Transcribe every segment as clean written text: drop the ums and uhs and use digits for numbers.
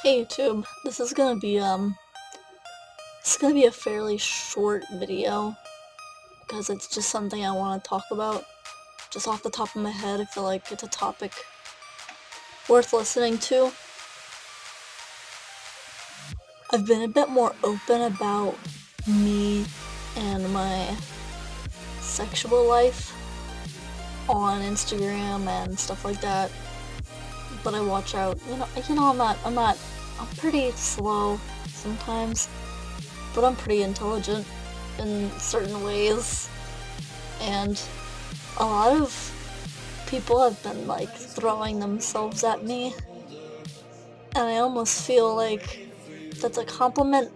Hey YouTube, this is gonna be a fairly short video because it's just something I want to talk about. Just off the top of my head, I feel like it's a topic worth listening to. I've been a bit more open about me and my sexual life on Instagram and stuff like that. But I watch out, I'm pretty slow sometimes, but I'm pretty intelligent in certain ways, and a lot of people have been like throwing themselves at me, and I almost feel like that's a compliment,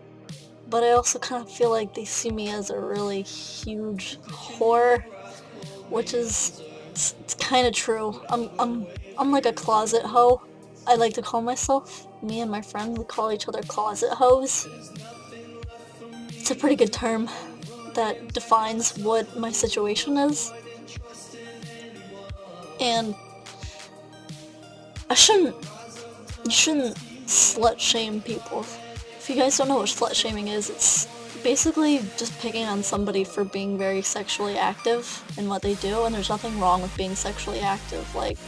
but I also kind of feel like they see me as a really huge whore, which is it's kind of true. I'm like a closet hoe. I like to call myself. Me and my friend, we call each other closet hoes. It's a pretty good term that defines what my situation is. And I shouldn't, you shouldn't slut shame people. If you guys don't know what slut shaming is, it's basically just picking on somebody for being very sexually active in what they do, and there's nothing wrong with being sexually active. Like,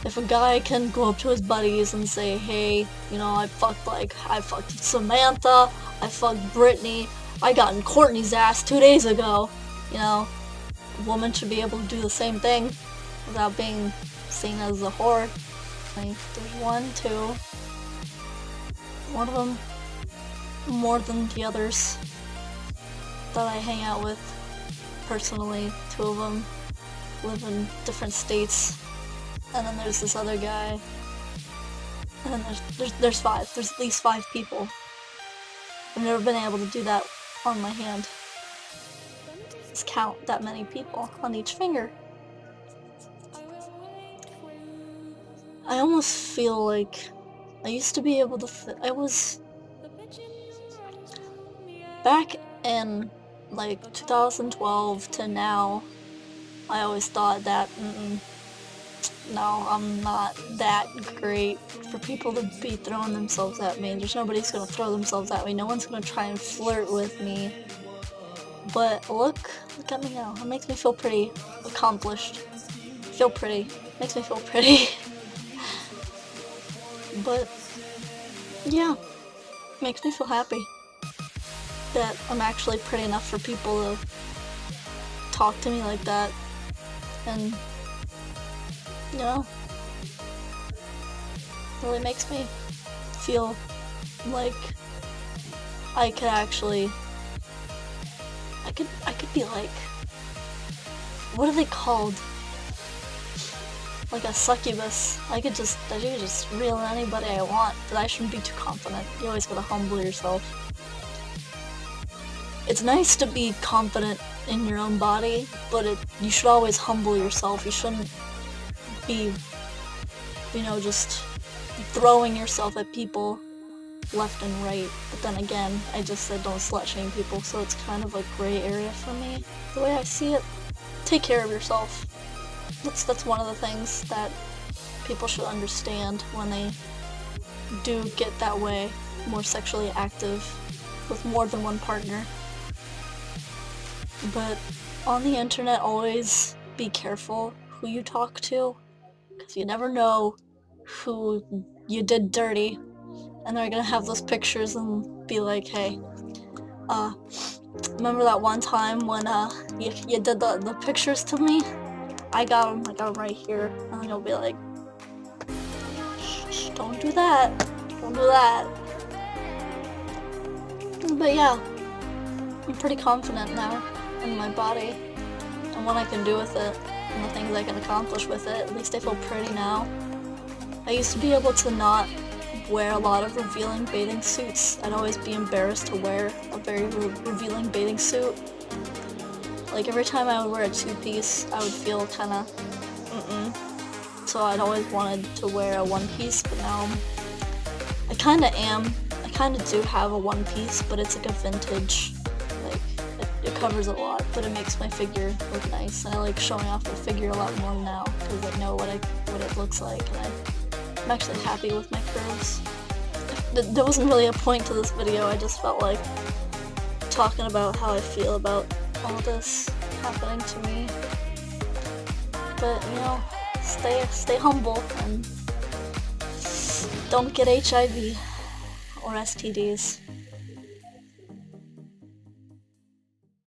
if a guy can go up to his buddies and say, hey, I fucked Samantha, I fucked Brittany, I got in Courtney's ass 2 days ago, a woman should be able to do the same thing without being seen as a whore. Like, there's one of them more than the others that I hang out with personally. Two of them live in different states, and then there's this other guy, and then there's five. There's at least 5 people. I've never been able to do that on my hand. Just count that many people on each finger. I almost feel like I used to be able to back in like 2012 to now, I always thought that, no, I'm not that great for people to be throwing themselves at me. There's nobody who's gonna throw themselves at me. No one's gonna try and flirt with me. But look at me now. It makes me feel pretty accomplished. Feel pretty. Makes me feel pretty. But yeah, makes me feel happy that I'm actually pretty enough for people to talk to me like that, and really makes me feel like I could actually, I could be like, what are they called? Like a succubus. I could just reel in anybody I want, but I shouldn't be too confident. You always gotta humble yourself. It's nice to be confident in your own body, but you should always humble yourself. You shouldn't be, just throwing yourself at people left and right. But then again, I just said don't slut shame people, so it's kind of a gray area for me. The way I see it, take care of yourself. That's one of the things that people should understand when they do get that way, more sexually active with more than one partner. But on the internet, always be careful who you talk to, because you never know who you did dirty, and they're gonna have those pictures and be like, hey, remember that one time when you did the pictures to me? I got them right here. And then you'll be like, shh, don't do that. Don't do that. But yeah, I'm pretty confident now in my body and what I can do with it and the things I can accomplish with it. At least I feel pretty now. I used to be able to not wear a lot of revealing bathing suits. I'd always be embarrassed to wear a very revealing bathing suit. Like, every time I would wear a two-piece, I would feel kinda, So I'd always wanted to wear a one-piece, but now I kinda do have a one-piece, but it's like a vintage, like, it covers a lot, but it makes my figure look nice, and I like showing off my figure a lot more now, because I know what it looks like, and I'm actually happy with my curves. there wasn't really a point to this video, I just felt like talking about how I feel about all this happening to me. But, you know, stay humble and don't get HIV or STDs.